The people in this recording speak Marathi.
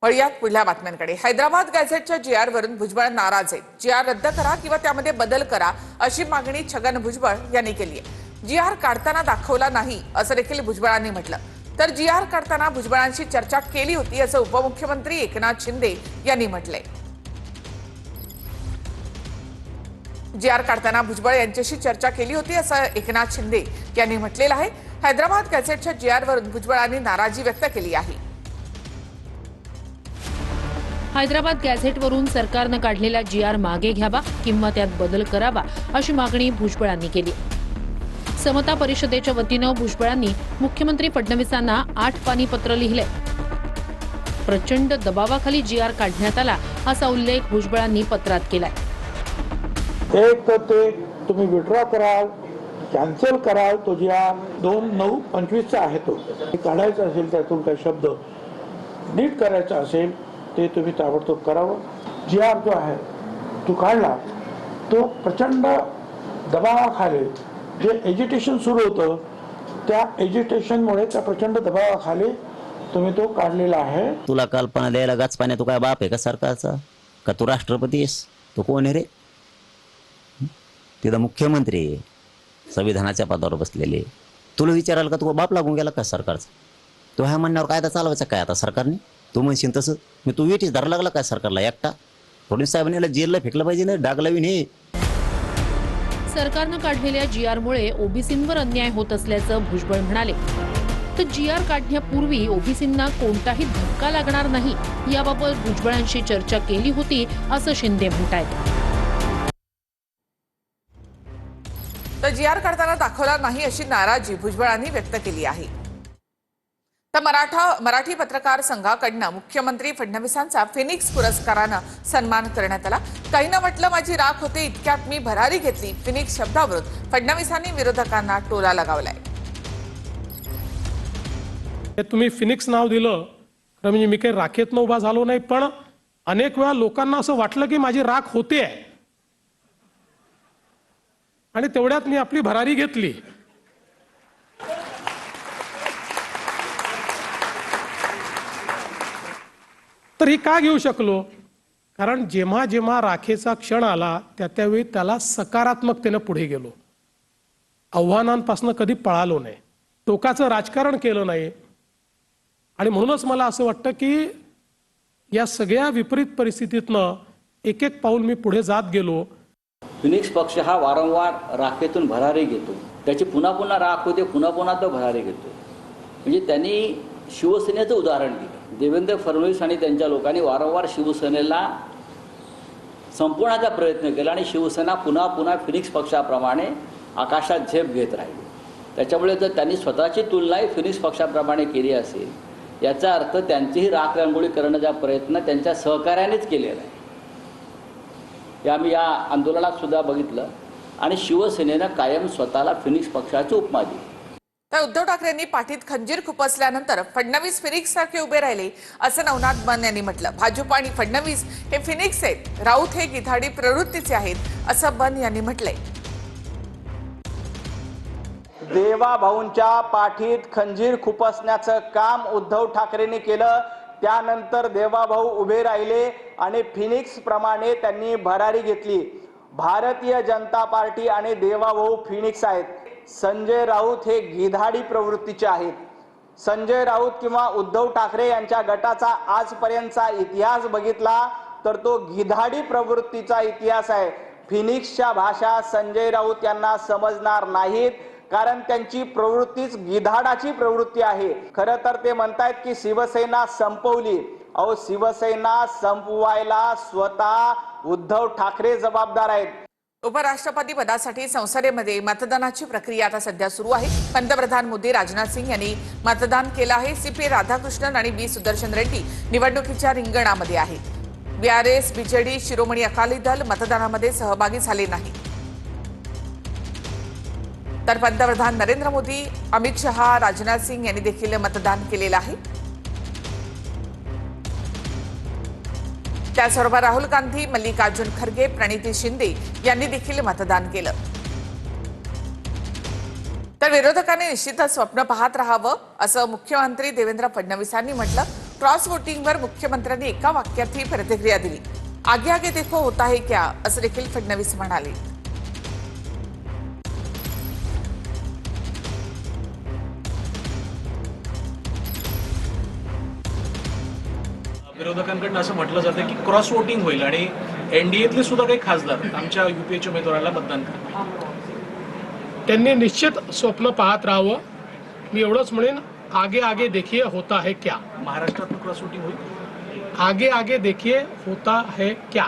वळूयात पुढल्या बातम्यांकडे। हैदराबाद गॅझेटच्या जीआर वरून भुजबळ नाराज आहेत। जीआर रद्द करा किंवा त्यामध्ये बदल करा अशी मागणी छगन भुजबळ यांनी केली आहे। जीआर काढताना दाखवला नाही असं देखील भुजबळांनी म्हटलं। तर जीआर काढताना भुजबळांशी चर्चा केली होती असं उपमुख्यमंत्री एकनाथ शिंदे यांनी म्हटलंय। जीआर काढताना भुजबळ यांच्याशी चर्चा केली होती असं एकनाथ शिंदे यांनी म्हटलेलं आहे। हैदराबाद गॅझेटच्या जीआर वरून भुजबळांनी नाराजी व्यक्त केली आहे। हैदराबाद गॅझेटवरून सरकारने काढलेला जीआर मागे घ्यावा किंवा त्यात बदल करावा अशी मागणी भुजबळांनी केली। समता परिषदेच्या वतीने भुजबळांनी मुख्यमंत्री फडणवीसांना 8 पानी पत्र लिहिले। प्रचंड दबावाखाली जीआर काढण्यात आला असा उल्लेख भुजबळांनी पत्रात केलाय। एक तर ते तुम्ही विड्रॉ कराल, कॅन्सल कराल, तो जीआर 2/9/25 चा आहे, तो काढायचा असेल त्यातून काही शब्द नीट करायचा असेल ते तुम्ही ताबडतोब करावं। जीआर जो आहे तो काढला, तो प्रचंड दबावाखाली जे एजिटेशन सुरू होतं त्या एजिटेशनमुळे त्या प्रचंड दबावाखाली तुम्ही तो काढलेला आहे। तुला कल्पना द्यायला गाचपाने तू काय बाप आहे का सरकारचा, का तू राष्ट्रपती आहेस? तू कोण आहे रे? तिथं मुख्यमंत्री आहे, संविधानाच्या पदावर बसलेले। तुला विचारायला का तू बाप लागून गेला का सरकारचा? तो ह्या म्हणण्यावर कायदा चालवायचा काय आता सरकारने? तू म्हणशील तसं मी तू वेटीस धरा लागला काय सरकारला एकटा? फडणवीस साहेबांनी याला जेलला फेकलं पाहिजे ना, डाग लावीन। हे सरकारने काढलेल्या जीआरमुळे ओबीसींवर अन्याय होत असल्याचं भुजबळ म्हणाले। तर जीआर काढण्यापूर्वी ओबीसींना कोणताही धक्का लागणार नाही याबाबत भुजबळांशी चर्चा केली होती असं शिंदे म्हणतायत। तर जीआर काढताना दाखवला नाही अशी नाराजी भुजबळांनी व्यक्त केली आहे। तर मराठी पत्रकार संघाकडून मुख्यमंत्री फडणवीसांचा फिनिक्स पुरस्काराने सन्मान करण्यात आला। काहींना म्हटलं माझी राख होते इतक्यात मी भरारी घेतली, फिनिक्स शब्दावरून फडणवीसांनी विरोधकांना टोला लगावलाय। तुम्ही फिनिक्स नाव दिलं तर म्हणजे मी काही राखेतनं उभा झालो नाही, पण अनेक वेळा लोकांना असं वाटलं की माझी राख होते आहे आणि तेवढ्यात मी आपली भरारी घेतली। तर ही का घेऊ शकलो? कारण जेव्हा जेव्हा राखेचा क्षण आला त्यावेळी त्याला सकारात्मकतेने पुढे गेलो, आव्हानांपासून कधी पळालो नाही, टोकाचं राजकारण केलं नाही। आणि म्हणूनच मला असं वाटतं की या सगळ्या विपरीत परिस्थितीतनं एक एक पाऊल मी पुढे जात गेलो। फिनिक्स पक्ष हा वारंवार राखेतून भरारी घेतो, त्याची पुन्हा पुन्हा राख होते, पुन्हा पुन्हा तो भरारी घेतो। म्हणजे त्यांनी शिवसेनेचं उदाहरण दिलं। देवेंद्र फडणवीस आणि त्यांच्या लोकांनी वारंवार शिवसेनेला संपवण्याचा प्रयत्न केला आणि शिवसेना पुन्हा पुन्हा फिनिक्स पक्षाप्रमाणे आकाशात झेप घेत राहिली। त्याच्यामुळे जर त्यांनी स्वतःची तुलनाही फिनिक्स पक्षाप्रमाणे केली असेल याचा अर्थ त्यांचीही राख रांगोळी करण्याचा प्रयत्न त्यांच्या सहकार्यानेच केलेला आहे। हे आम्ही या आंदोलनात सुद्धा बघितलं आणि शिवसेनेनं कायम स्वतःला फिनिक्स पक्षाची उपमा दिली। तर उद्धव ठाकरेंनी पाठीत खंजीर खुपसल्यानंतर फडणवीस फिनिक्स सारखे उभे राहिले असं नवनाथ बन यांनी म्हटलं। भाजप आणि फडणवीस हे फिनिक्स आहेत, राऊत हे गिधाडी प्रवृत्तीचे आहेत असं बन यांनी म्हटलंय। देवाभाऊंच्या पाठीत खंजीर खुपसण्याचं काम उद्धव ठाकरेंनी केलं। त्यानंतर देवाभाऊ उभे राहिले आणि फिनिक्स प्रमाणे त्यांनी भरारी घेतली। भारतीय जनता पार्टी आणि देवाभाऊ फिनिक्स आहेत। संजय राऊत हे गिधाडी प्रवृत्तीचे आहेत। संजय राऊत किंवा उद्धव ठाकरे यांच्या गटाचा आजपर्यंतचा इतिहास बघितला तर तो गिधाडी प्रवृत्तीचा इतिहास आहे। फिनिक्सच्या भाषा संजय राऊत यांना समजणार नाहीत, कारण त्यांची प्रवृत्तीच गिधाडाची प्रवृत्ती आहे। खरं तर ते म्हणतात की शिवसेना संपवली। अहो, शिवसेना संपवायला स्वतः उद्धव ठाकरे जबाबदार आहेत। उपराष्ट्रपती पदासाठी संसदेमध्ये मतदानाची प्रक्रिया आता सध्या सुरू आहे। पंतप्रधान मोदी, राजनाथ सिंह यांनी मतदान केलं आहे। सीपी राधाकृष्णन आणि बी सुदर्शन रेड्डी निवडणुकीच्या रिंगणामध्ये आहेत। बीआरएस, बीजेडी, शिरोमणी अकाली दल मतदानामध्ये सहभागी झाले नाही। तर पंतप्रधान नरेंद्र मोदी, अमित शहा, राजनाथ सिंह यांनी देखील मतदान केलेलं आहे। त्याचबरोबर राहुल गांधी, मल्लिकार्जुन खरगे, प्रणिती शिंदे यांनी देखील मतदान केलं। तर विरोधकांनी निश्चितच स्वप्न पाहत राहावं असं मुख्यमंत्री देवेंद्र फडणवीसांनी म्हटलं। क्रॉस वोटिंगवर मुख्यमंत्र्यांनी एका वाक्यात ही प्रतिक्रिया दिली. आगे आगे देखो होता है क्या, असं देखील फडणवीस म्हणाले. विरोधकांकडून असं म्हटलं जातं की क्रॉस वोटिंग होईल आणि एनडीएतले सुद्धा काही खासदार आमच्या युपीएच्या उमेदवाराला मतदान करतील. त्यांनी निश्चित स्वप्न पाहत राहावं. मी एवढंच म्हणेन, आगे आगे देखिए होता है क्या. महाराष्ट्रात क्रॉस वोटिंग होईल. आगे आगे देखिए होता है क्या.